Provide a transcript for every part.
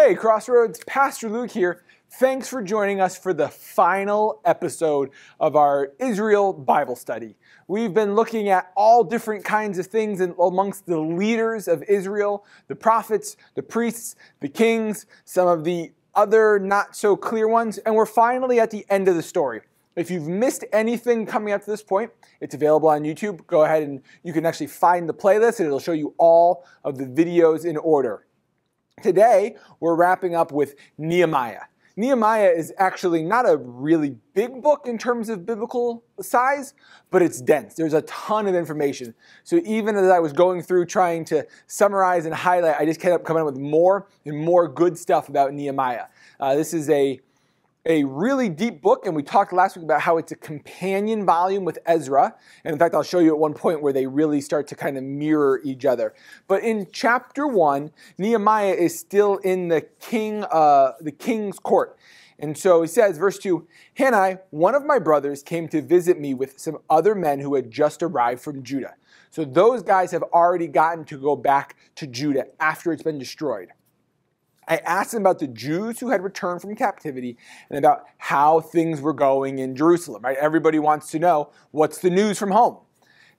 Hey Crossroads, Pastor Luke here. Thanks for joining us for the final episode of our Israel Bible study. We've been looking at all different kinds of things amongst the leaders of Israel, the prophets, the priests, the kings, some of the other not so clear ones, and we're finally at the end of the story. If you've missed anything coming up to this point, it's available on YouTube. Go ahead and you can actually find the playlist and it'll show you all of the videos in order. Today, we're wrapping up with Nehemiah. Nehemiah is actually not a really big book in terms of biblical size, but it's dense. There's a ton of information. So even as I was going through trying to summarize and highlight, I just kept coming up with more and more good stuff about Nehemiah. This is a really deep book, and we talked last week about how it's a companion volume with Ezra. And in fact, I'll show you at one point where they really start to kind of mirror each other. But in chapter 1, Nehemiah is still in the king's court. And so he says, verse 2, Hanai, one of my brothers, came to visit me with some other men who had just arrived from Judah. So those guys have already gotten to go back to Judah after it's been destroyed. I asked them about the Jews who had returned from captivity and about how things were going in Jerusalem. Right? Everybody wants to know, what's the news from home?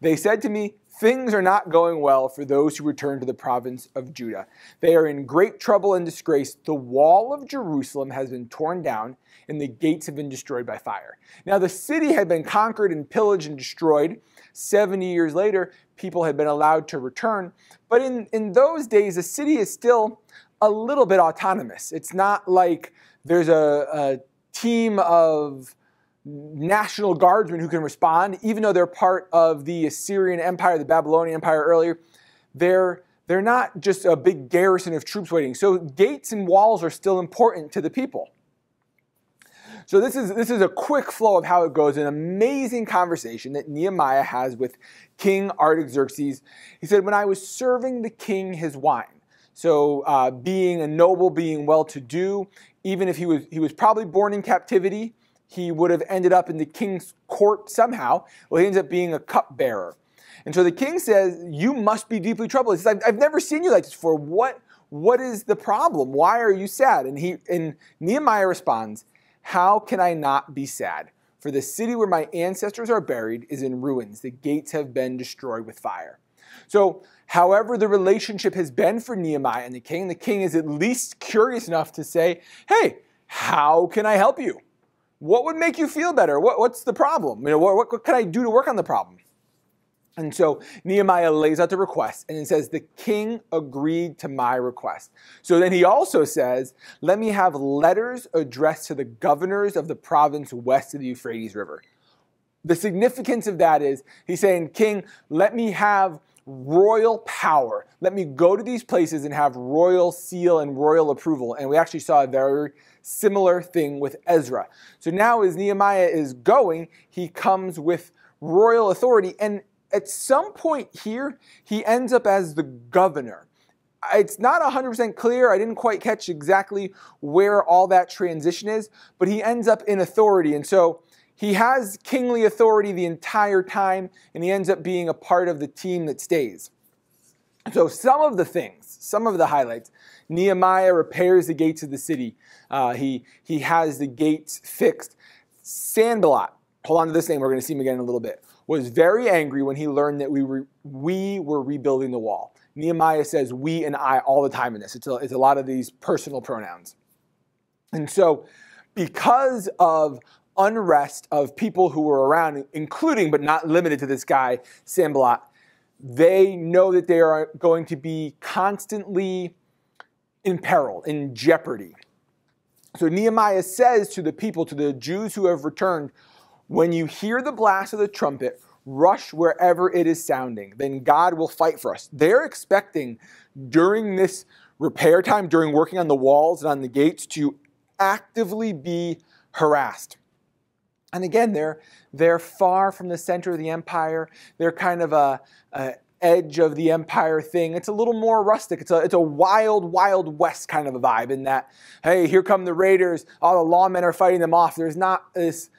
They said to me, things are not going well for those who return to the province of Judah. They are in great trouble and disgrace. The wall of Jerusalem has been torn down and the gates have been destroyed by fire. Now the city had been conquered and pillaged and destroyed. 70 years later, people had been allowed to return. But in those days, the city is still a little bit autonomous. It's not like there's a team of National Guardsmen who can respond, even though they're part of the Assyrian Empire, the Babylonian Empire earlier. They're not just a big garrison of troops waiting. So gates and walls are still important to the people. So this is a quick flow of how it goes, an amazing conversation that Nehemiah has with King Artaxerxes. He said, when I was serving the king his wine, so being a noble, being well-to-do, even if he was probably born in captivity, he would have ended up in the king's court somehow. Well, he ends up being a cupbearer. And so the king says, you must be deeply troubled. He says, I've never seen you like this before. What is the problem? Why are you sad? And Nehemiah responds, how can I not be sad? For the city where my ancestors are buried is in ruins. The gates have been destroyed with fire. So, however the relationship has been for Nehemiah and the king is at least curious enough to say, hey, how can I help you? What would make you feel better? What's the problem? What can I do to work on the problem? And so Nehemiah lays out the request and it says, the king agreed to my request. So then he also says, let me have letters addressed to the governors of the province west of the Euphrates River. The significance of that is he's saying, king, let me have royal power. Let me go to these places and have royal seal and royal approval. And we actually saw a very similar thing with Ezra. So now as Nehemiah is going, he comes with royal authority. And at some point here, he ends up as the governor. It's not 100% clear. I didn't quite catch exactly where all that transition is, but he ends up in authority. And so he has kingly authority the entire time, and he ends up being a part of the team that stays. So some of the highlights, Nehemiah repairs the gates of the city. He has the gates fixed. Sanballat, hold on to this name, we're going to see him again in a little bit, was very angry when he learned that we were rebuilding the wall. Nehemiah says we and I all the time in this. It's a lot of these personal pronouns. And so because of unrest of people who were around, including but not limited to this guy, Sanballat, they know that they are going to be constantly in peril, in jeopardy. So Nehemiah says to the people, to the Jews who have returned, when you hear the blast of the trumpet, rush wherever it is sounding, then God will fight for us. They're expecting during this repair time, during working on the walls and on the gates, to actively be harassed. And again, they're far from the center of the empire. They're kind of a edge of the empire thing. It's a little more rustic. It's a wild, wild west kind of a vibe in that, hey, here come the raiders. All the lawmen are fighting them off. There's not this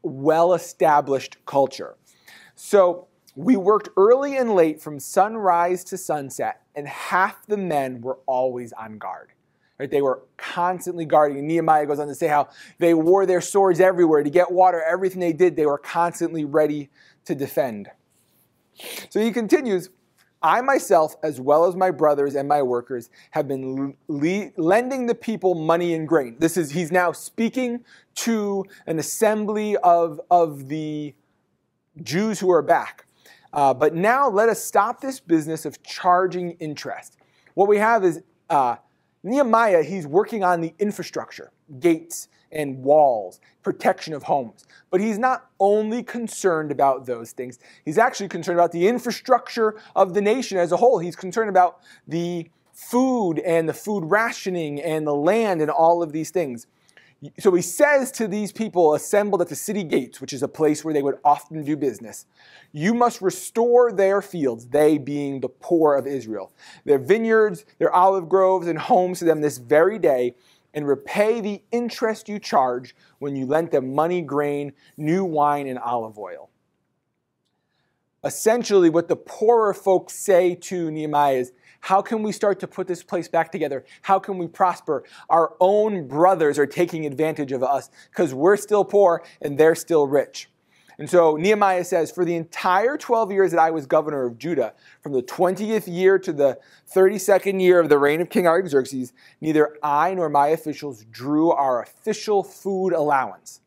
well-established culture. So we worked early and late from sunrise to sunset, and half the men were always on guard. Right? They were constantly guarding. And Nehemiah goes on to say how they wore their swords everywhere to get water. Everything they did, they were constantly ready to defend. So he continues, I myself, as well as my brothers and my workers, have been lending the people money and grain. He's now speaking to an assembly of the Jews who are back. But now let us stop this business of charging interest. What we have is Nehemiah, he's working on the infrastructure, gates and walls, protection of homes. But he's not only concerned about those things. He's actually concerned about the infrastructure of the nation as a whole. He's concerned about the food and the food rationing and the land and all of these things. So he says to these people assembled at the city gates, which is a place where they would often do business, you must restore their fields, they being the poor of Israel, their vineyards, their olive groves, and homes to them this very day, and repay the interest you charge when you lent them money, grain, new wine, and olive oil. Essentially, what the poorer folks say to Nehemiah is, how can we start to put this place back together? How can we prosper? Our own brothers are taking advantage of us because we're still poor and they're still rich. And so Nehemiah says, for the entire 12 years that I was governor of Judah, from the 20th year to the 32nd year of the reign of King Artaxerxes, neither I nor my officials drew our official food allowance.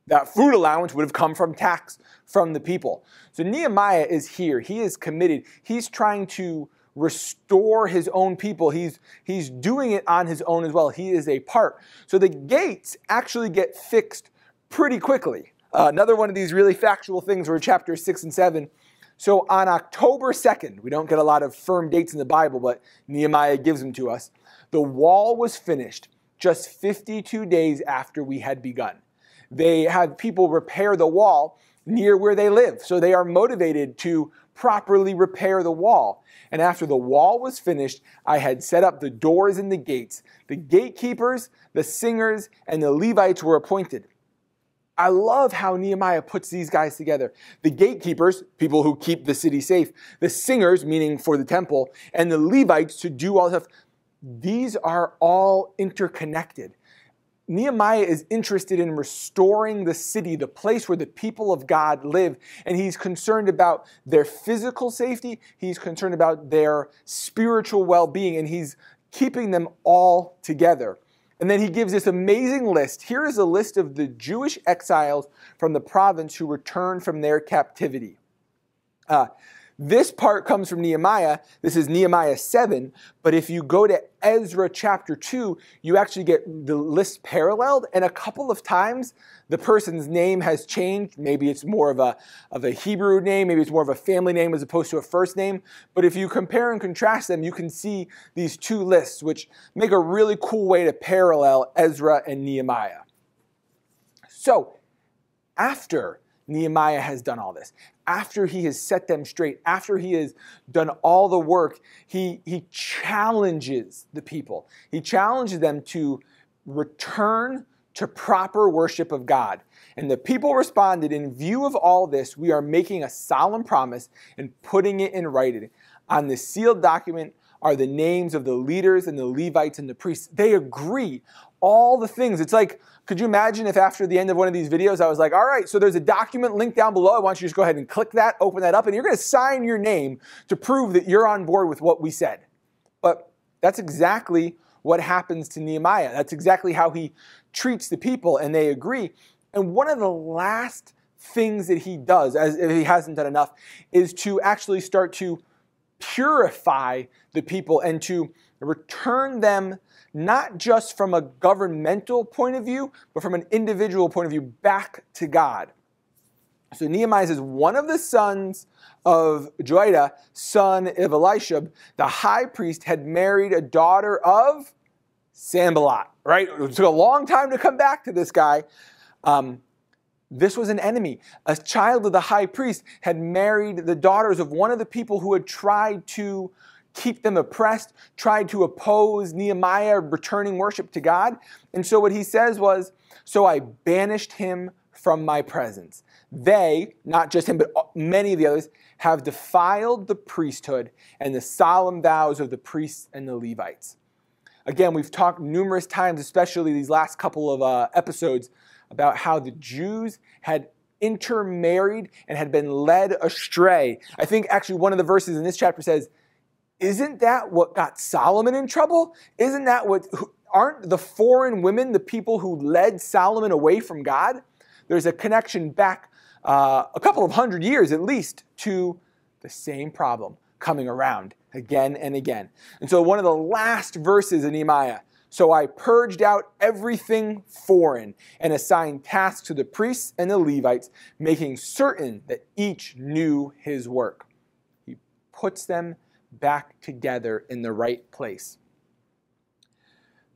That food allowance would have come from tax from the people. So Nehemiah is here. He is committed. He's trying to restore his own people. He's doing it on his own as well. He is a part. So the gates actually get fixed pretty quickly. Another one of these really factual things were chapters 6 and 7. So on October 2nd, we don't get a lot of firm dates in the Bible, but Nehemiah gives them to us. The wall was finished just 52 days after we had begun. They had people repair the wall near where they live. So they are motivated to properly repair the wall. And after the wall was finished, I had set up the doors and the gates. The gatekeepers, the singers, and the Levites were appointed. I love how Nehemiah puts these guys together. The gatekeepers, people who keep the city safe, the singers, meaning for the temple, and the Levites to do all the stuff. These are all interconnected. Nehemiah is interested in restoring the city, the place where the people of God live, and he's concerned about their physical safety, he's concerned about their spiritual well-being, and he's keeping them all together. And then he gives this amazing list. Here is a list of the Jewish exiles from the province who returned from their captivity. This part comes from Nehemiah. This is Nehemiah 7. But if you go to Ezra chapter 2, you actually get the list paralleled. And a couple of times, the person's name has changed. Maybe it's more of a Hebrew name. Maybe it's more of a family name as opposed to a first name. But if you compare and contrast them, you can see these two lists, which make a really cool way to parallel Ezra and Nehemiah. So, after Nehemiah has done all this, after he has set them straight, after he has done all the work, he challenges the people. He challenges them to return to proper worship of God. And the people responded, in view of all this, we are making a solemn promise and putting it in writing. On the sealed document are the names of the leaders and the Levites and the priests. They agree. All the things. It's like, could you imagine if after the end of one of these videos, I was like, all right, so there's a document link down below. I want you to just go ahead and click that, open that up, and you're going to sign your name to prove that you're on board with what we said. But that's exactly what happens to Nehemiah. That's exactly how he treats the people, and they agree. And one of the last things that he does, as if he hasn't done enough, is to actually start to purify the people and to return them not just from a governmental point of view, but from an individual point of view back to God. So Nehemiah says, one of the sons of Joiada, son of Elishab, the high priest, had married a daughter of Sanballat, right? It took a long time to come back to this guy. This was an enemy. A child of the high priest had married the daughters of one of the people who had tried to keep them oppressed, tried to oppose Nehemiah returning worship to God. And so what he says was, so I banished him from my presence. They, not just him, but many of the others, have defiled the priesthood and the solemn vows of the priests and the Levites. Again, we've talked numerous times, especially these last couple of episodes, about how the Jews had intermarried and had been led astray. I think actually one of the verses in this chapter says, isn't that what got Solomon in trouble? Isn't that aren't the foreign women the people who led Solomon away from God? There's a connection back a couple of hundred years at least to the same problem coming around again and again. And so one of the last verses in Nehemiah, so I purged out everything foreign and assigned tasks to the priests and the Levites, making certain that each knew his work. He puts them back together in the right place.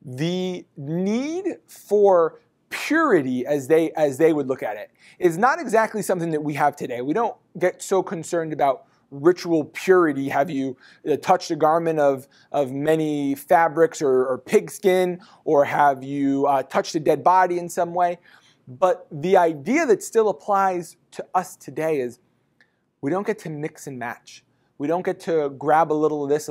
The need for purity, as they would look at it, is not exactly something that we have today. We don't get so concerned about ritual purity. Have you touched a garment of many fabrics or pigskin, or have you touched a dead body in some way? But the idea that still applies to us today is we don't get to mix and match. We don't get to grab a little of this,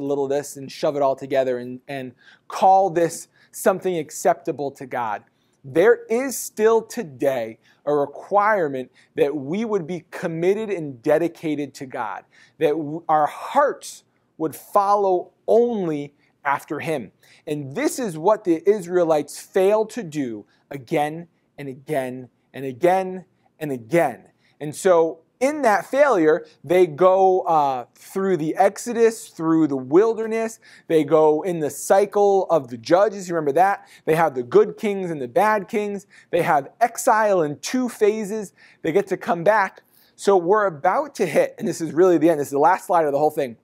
and shove it all together and call this something acceptable to God. There is still today a requirement that we would be committed and dedicated to God, that our hearts would follow only after Him. And this is what the Israelites failed to do again and again and again and again. And so in that failure, they go through the Exodus, through the wilderness. They go in the cycle of the judges. You remember that? They have the good kings and the bad kings. They have exile in 2 phases. They get to come back. So we're about to hit, and this is really the end. This is the last slide of the whole thing.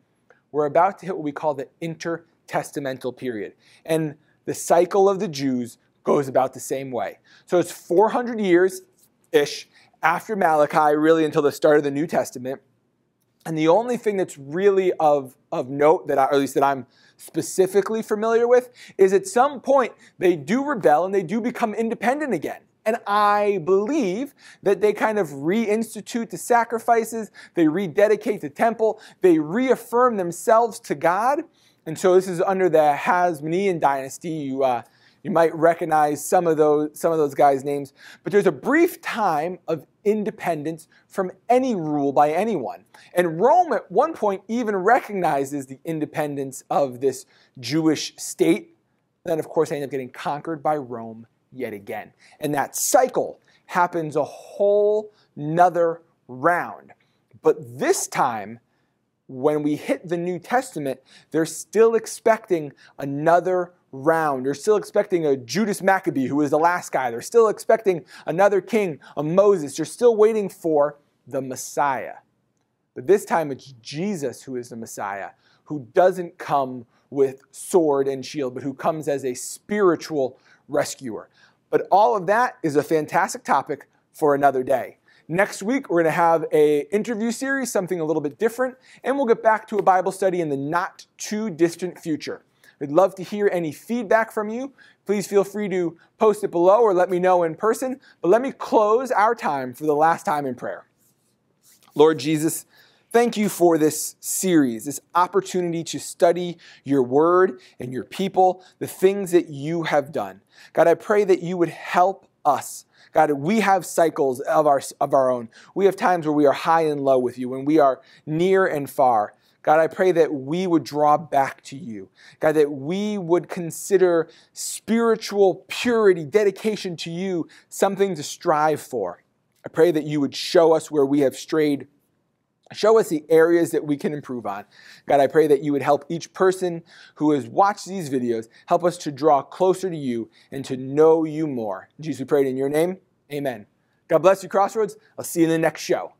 We're about to hit what we call the intertestamental period. And the cycle of the Jews goes about the same way. So it's 400 years-ish after Malachi, really until the start of the New Testament. And the only thing that's really of note, or at least that I'm specifically familiar with, is at some point they do rebel and they do become independent again. And I believe that they kind of reinstitute the sacrifices, they rededicate the temple, they reaffirm themselves to God. And so this is under the Hasmonean dynasty. You might recognize some of those guys' names, but there's a brief time of independence from any rule by anyone. And Rome at one point even recognizes the independence of this Jewish state. Then of course they end up getting conquered by Rome yet again. And that cycle happens a whole nother round. But this time, when we hit the New Testament, they're still expecting another round. They're still expecting a Judas Maccabee, who was the last guy. They're still expecting another king, a Moses. They're still waiting for the Messiah. But this time it's Jesus who is the Messiah, who doesn't come with sword and shield, but who comes as a spiritual rescuer. But all of that is a fantastic topic for another day. Next week, we're going to have an interview series, something a little bit different, and we'll get back to a Bible study in the not too distant future. We'd love to hear any feedback from you. Please feel free to post it below or let me know in person. But let me close our time for the last time in prayer. Lord Jesus, thank you for this series, this opportunity to study your word and your people, the things that you have done. God, I pray that you would help us. God, we have cycles of our own. We have times where we are high and low with you, when we are near and far. God, I pray that we would draw back to you. God, that we would consider spiritual purity, dedication to you, something to strive for. I pray that you would show us where we have strayed. Show us the areas that we can improve on. God, I pray that you would help each person who has watched these videos, help us to draw closer to you and to know you more. In Jesus, we pray it in your name. Amen. God bless you, Crossroads. I'll see you in the next show.